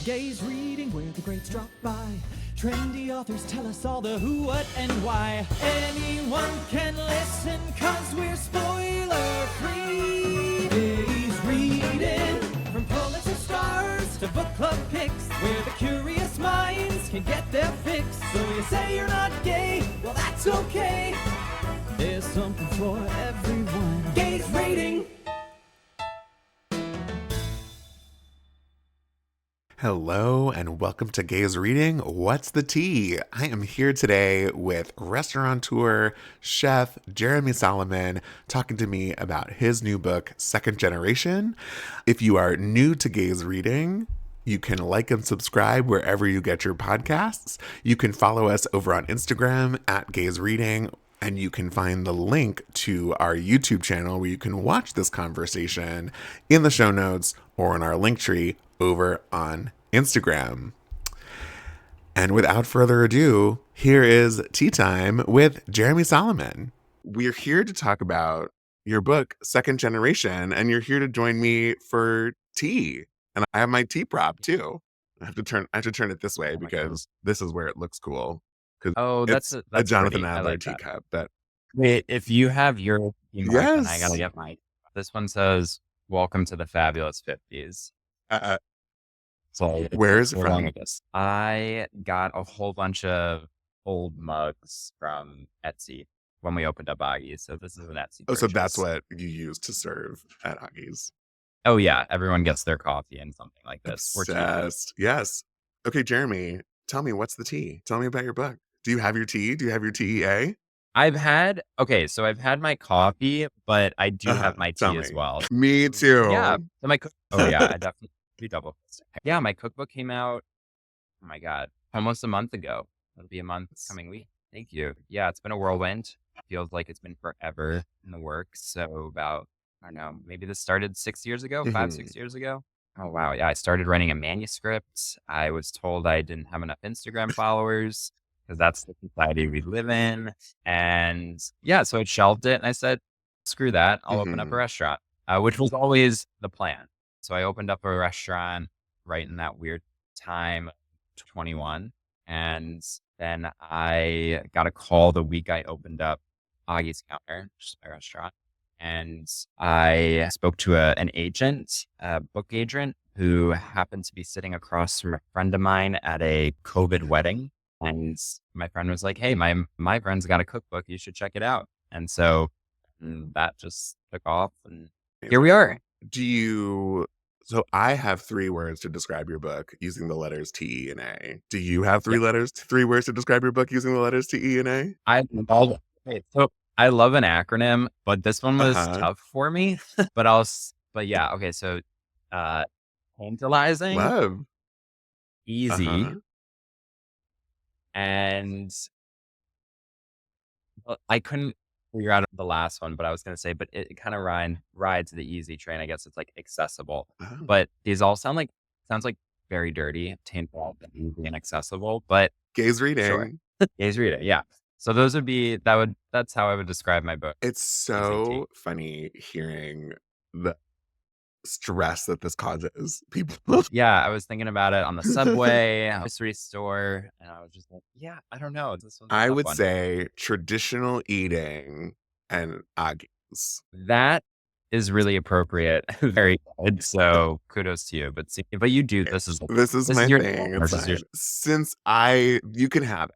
Gaze reading where the greats drop by. Trendy authors tell us all the who, what, and why. Anyone can listen, cause we're spoiler free. Gaze reading, from Pulitzer stars to book club picks, where the curious minds can get their fix. So you say you're not gay, well that's okay. There's something for everyone. Gaze reading. Hello and welcome to Gaze Reading. What's the tea? I am here today with restaurateur, chef Jeremy Salamon talking to me about his new book, Second Generation. If you are new to Gaze Reading, you can like and subscribe wherever you get your podcasts. You can follow us over on Instagram at Gaze Reading, and you can find the link to our YouTube channel where you can watch this conversation in the show notes or in our link tree over on Instagram. And without further ado, here is Tea Time with Jeremy Salamon. We're here to talk about your book, Second Generation, and you're here to join me for tea. And I have my tea prop too. I have to turn it this way because this is where it looks cool. That's a Jonathan pretty. Adler like teacup. That Wait, if you have your mark, then I gotta yes. get mine. This one says, "Welcome to the fabulous 50s." So Where is it we're going from? with this. I got a whole bunch of old mugs from Etsy when we opened up Augie's. So this is an Etsy Oh, so that's purchase. what you use to serve at Augie's. Oh yeah, everyone gets their coffee and something like this. We're tea people. Obsessed. Yes. Okay, Jeremy, tell me, what's the tea? Tell me about your book. Do you have your tea? Do you have your TEA? I've had my coffee, but I do have my Tell tea as me. well. Me too. Yeah. So I definitely double. Yeah, my cookbook came out, oh my God, almost a month ago. It'll be a month this coming week. Thank you. Yeah, it's been a whirlwind. Feels like it's been forever in the works. So about, I don't know, maybe this started 6 years ago, 6 years ago. Oh wow. Yeah, I started writing a manuscript. I was told I didn't have enough Instagram followers because that's the society we live in. And yeah, so I shelved it and I said, screw that. I'll open up a restaurant, which was always the plan. So I opened up a restaurant right in that weird time, 21. And then I got a call the week I opened up Augie's Counter, which is my restaurant. And I spoke to an agent, a book agent, who happened to be sitting across from a friend of mine at a COVID wedding. And my friend was like, hey, my friend's got a cookbook. You should check it out. And so that just took off. And here we are. So I have 3 words to describe your book using the letters T, E, and A. Do you have 3 words to describe your book using the letters T, E, and A? So I love an acronym, but this one was tough for me. But yeah, okay. So, tantalizing, Love. easy, and I couldn't figure out the last one, but I was going to say, but it kind of rides the easy train. I guess it's like accessible, but these all sounds like very dirty, tantalizing, easy, and accessible, but Gaze Reading. sure. Gaze reading. Yeah. So that's how I would describe my book. It's so funny hearing the stress that this causes people. Yeah, I was thinking about it on the subway, grocery store, and I was just like, yeah, I don't know. This one's a I tough would one. say traditional eating and Augie's. That is really appropriate. Very good. So kudos to you. But you do This is this my is your thing. or It's this is your fine. You can have it.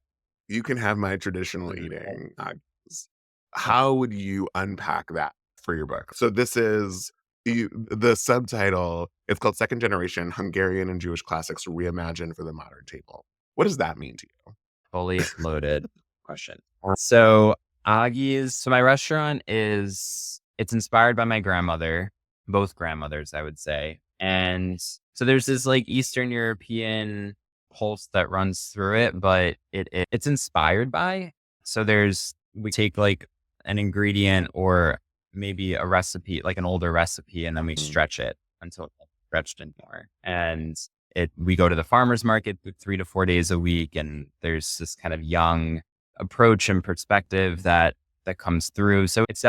You can have my traditional eating Augie's. How would you unpack that for your book? So this is the subtitle. It's called Second Generation: Hungarian and Jewish Classics Reimagined for the Modern Table. What does that mean to you? fully loaded question. So Augie's. So my restaurant it's inspired by my grandmother, both grandmothers, I would say. And so there's this like Eastern European pulse that runs through it, but it's inspired by. So we take like an ingredient or maybe a recipe, like an older recipe, and then we stretch it until it's stretched in more. And we go to the farmer's market 3 to 4 days a week, and there's this kind of young approach and perspective that comes through. So it's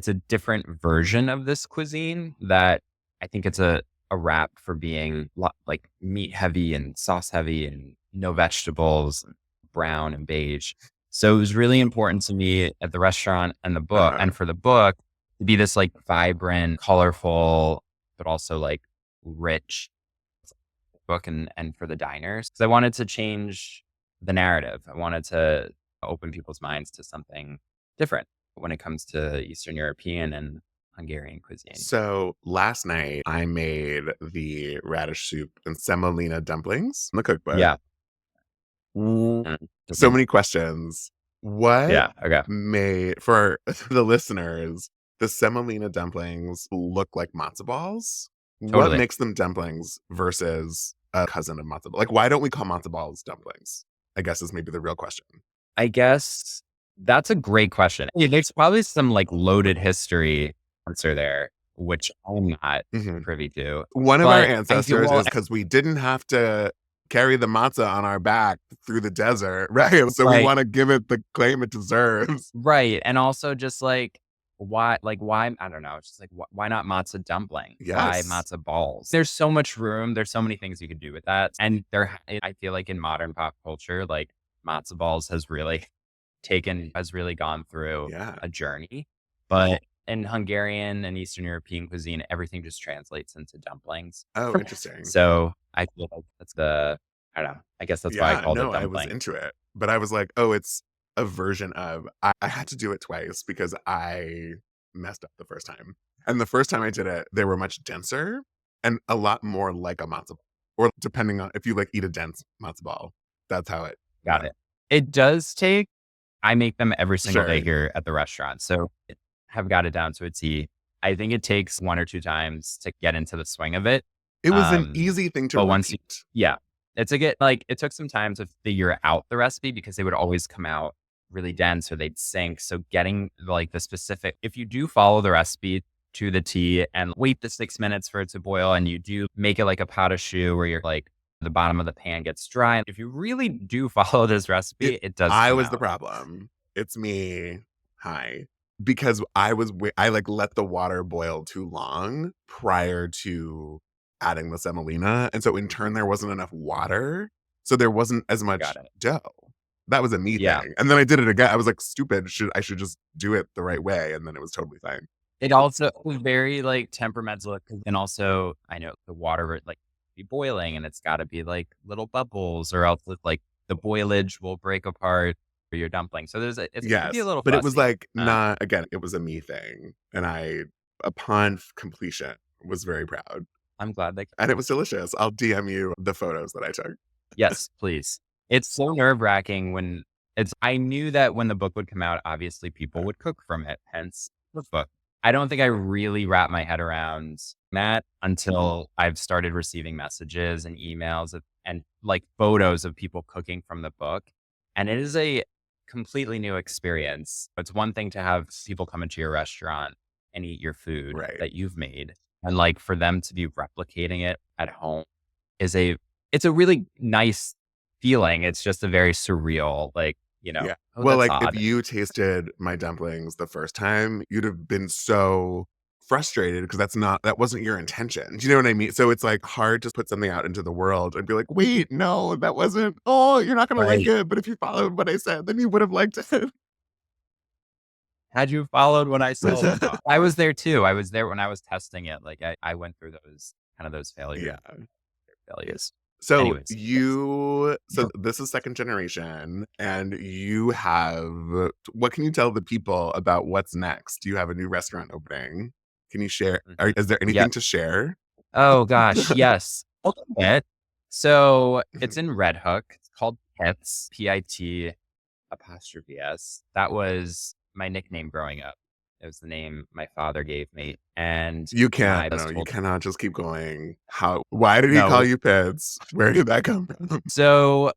a different version of this cuisine that I think it's a a rap for being like meat heavy and sauce heavy and no vegetables, brown and beige. So it was really important to me at the restaurant and the book, and for the book to be this like vibrant, colorful, but also like rich book and for the diners. Because I wanted to change the narrative. I wanted to open people's minds to something different when it comes to Eastern European and Hungarian cuisine. So last night I made the radish soup and semolina dumplings in the cookbook. Yeah. So many questions. What Okay. made, for the listeners, the semolina dumplings look like matzo balls? What Totally. makes them dumplings versus a cousin of matzo ball? Like, why don't we call matzo balls dumplings? I guess is maybe the real question. I guess that's a great question. There's probably some like loaded history answer there, which I'm not privy to. One of our But ancestors is because we didn't have to carry the matzah on our back through the desert, right? So we want to give it the claim it deserves. Right. And also just like, why, I don't know. It's just like, why not matzah dumpling? Why Yes. matzah balls? There's so much room. There's so many things you could do with that. And I feel like in modern pop culture, like matzo balls has really gone through a journey. But in Hungarian and Eastern European cuisine, everything just translates into dumplings. Oh, interesting. So I feel like that's I don't know. I guess that's why I called it dumpling. I was into it. But I was like, oh, it's a version of, I had to do it twice because I messed up the first time. And the first time I did it, they were much denser and a lot more like a matzo ball. Or depending on if you like eat a dense matzo ball, that's how it. Got it. It does take, I make them every single day here at the restaurant. So have got it down to a T. I think it takes 1 or 2 times to get into the swing of it. It was an easy thing to repeat. It took some time to figure out the recipe because they would always come out really dense or they'd sink. So getting like the specific, if you do follow the recipe to the T and wait the 6 minutes for it to boil and you do make it like a pot of choux where you're like, the bottom of the pan gets dry. If you really do follow this recipe, it does. I was the problem. It's me. Hi. Because I like let the water boil too long prior to adding the semolina. And so in turn, there wasn't enough water. So there wasn't as much dough. That was a me thing. And then I did it again. I was like, stupid. I should just do it the right way. And then it was totally fine. It also was very like temperamental. And also I know the water like be boiling and it's got to be like little bubbles or else like the boilage will break apart for your dumpling. So it's gonna be a little fussy. But it was like not, again, it was a me thing. And I, upon completion, was very proud. I'm glad and it was delicious. I'll DM you the photos that I took. Yes, please. It's so nerve-wracking when I knew that when the book would come out, obviously people would cook from it, hence the book. I don't think I really wrapped my head around that until I've started receiving messages and emails and like photos of people cooking from the book. And it is a completely new experience. It's one thing to have people come into your restaurant and eat your food that you've made. And like for them to be replicating it at home it's a really nice feeling. It's just a very surreal, like, well, like odd. If you tasted my dumplings the first time, you'd have been so frustrated because that wasn't your intention. Do you know what I mean? So it's like hard to put something out into the world and be like, wait, no, that wasn't, you're not going to like it. But if you followed what I said, then you would have liked it. Had you followed what I said, I was there too. I was there when I was testing it. Like I went through those failures. Failures. So anyways, so this is second generation and you have, what can you tell the people about what's next? You have a new restaurant opening. Can you share? Is there anything to share? Oh gosh, yes. So it's in Red Hook. It's called Pits, P-I-T apostrophe S. That was my nickname growing up. It was the name my father gave me. And you cannot just keep going. Why did he call you Pits? Where did that come from? So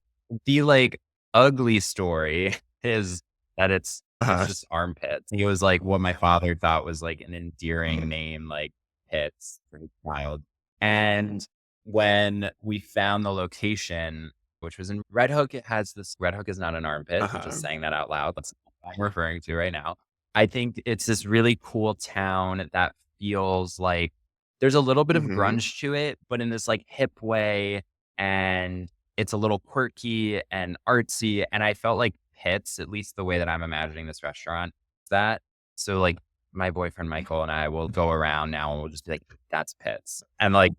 the like ugly story is that it's just armpits. It was like what my father thought was like an endearing name, like Pits for his child. And when we found the location, which was in Red Hook, Red Hook is not an armpit. I'm just saying that out loud. That's what I'm referring to right now. I think it's this really cool town that feels like There's a little bit of Mhm. grunge to it, but in this like hip way, and it's a little quirky and artsy. And I felt like Pits, at least the way that I'm imagining this restaurant, that. So like my boyfriend Michael and I will go around now and we'll just be like, that's Pits. And like,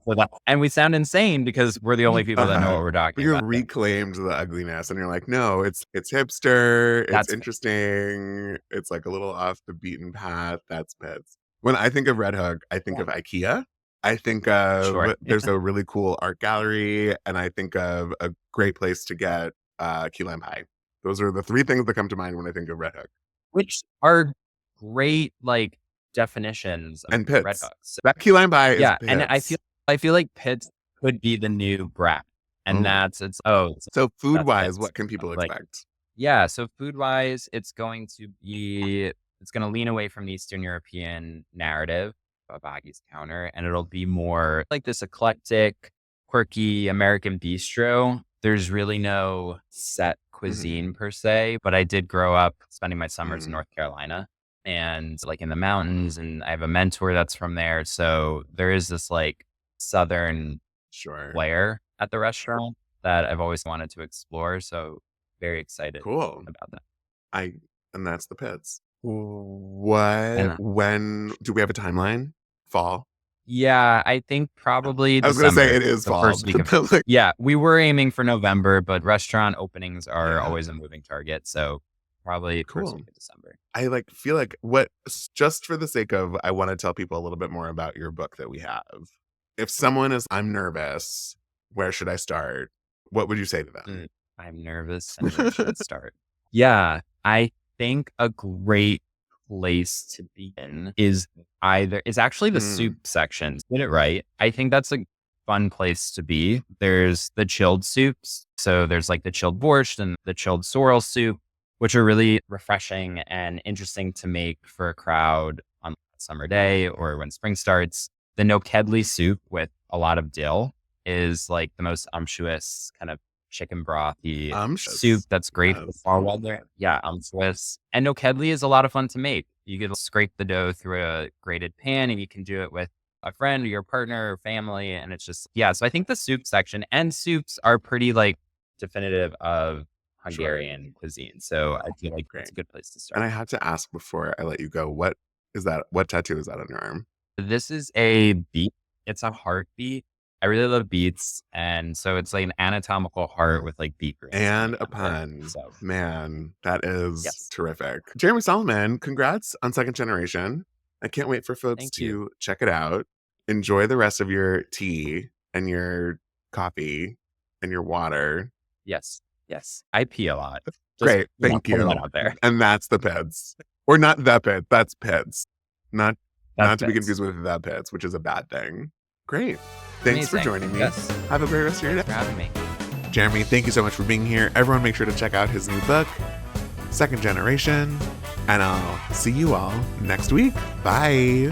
and we sound insane because we're the only people that know what we're But talking you about. reclaimed the ugliness, and you're like, no, it's hipster, it's That's interesting, it's like a little off the beaten path. That's Pits. When I think of Red Hook, I think of IKEA. I think sure. of there's a really cool art gallery, and I think of a great place to get key lime pie. Those are the three things that come to mind when I think of Red Hook. Which are great like definitions of And Red Pits. Hook. So, That key lime pie is yeah, Pits. and I feel like Pits could be the new Brat. And that's So food wise, Pits. what can people Like, expect? yeah, so food wise, it's going to lean away from the Eastern European narrative of Aggie's Counter, and it'll be more like this eclectic, quirky American bistro. There's really no set cuisine per se, but I did grow up spending my summers in North Carolina and like in the mountains, and I have a mentor that's from there. So there is this like Southern Sure. flair at the restaurant that I've always wanted to explore. So very excited Cool. about that. And that's the Pits. And When do we have a timeline? Fall? yeah, I think probably I was going to say December, it is the fall. first week of Like, yeah, we were aiming for November, but restaurant openings are Yeah. always a moving target. So probably first Cool. week of December. I like feel like just for the sake of, I want to tell people a little bit more about your book that we have. If someone is, I'm nervous, where should I start? What would you say to them? I'm nervous and where should I start? Yeah, I think a great place to begin is actually the soup section. Get it right. I think that's a fun place to be. There's the chilled soups. So there's like the chilled borscht and the chilled sorrel soup, which are really refreshing and interesting to make for a crowd on a summer day or when spring starts. The no kedli soup with a lot of dill is like the most umptuous kind of chicken brothy soup that's great for fall weather. Yeah, umptuous. And no kedli is a lot of fun to make. You can scrape the dough through a grated pan and you can do it with a friend or your partner or family. And it's just, yeah. So I think the soup section and soups are pretty like definitive of Hungarian cuisine. So I feel like it's a good place to start. And I had to ask before I let you go, what tattoo is that on your arm? This is a beet. It's a heartbeat. I really love beets. And so it's like an anatomical heart with like beet greens. And a pun. So. Man, that is terrific. Jeremy Salamon, congrats on Second Generation. I can't wait for folks to check it out. Enjoy the rest of your tea and your coffee and your water. Yes. I pee a lot. Great. Thank you. Out there. And that's the Pits. Or not the Pits. That's Pits. Not to be confused with the Pits, which is a bad thing. Great. Thanks for joining me. Yes. Have a great rest of your day. Thanks for having me. Jeremy, thank you so much for being here. Everyone make sure to check out his new book, Second Generation. And I'll see you all next week. Bye.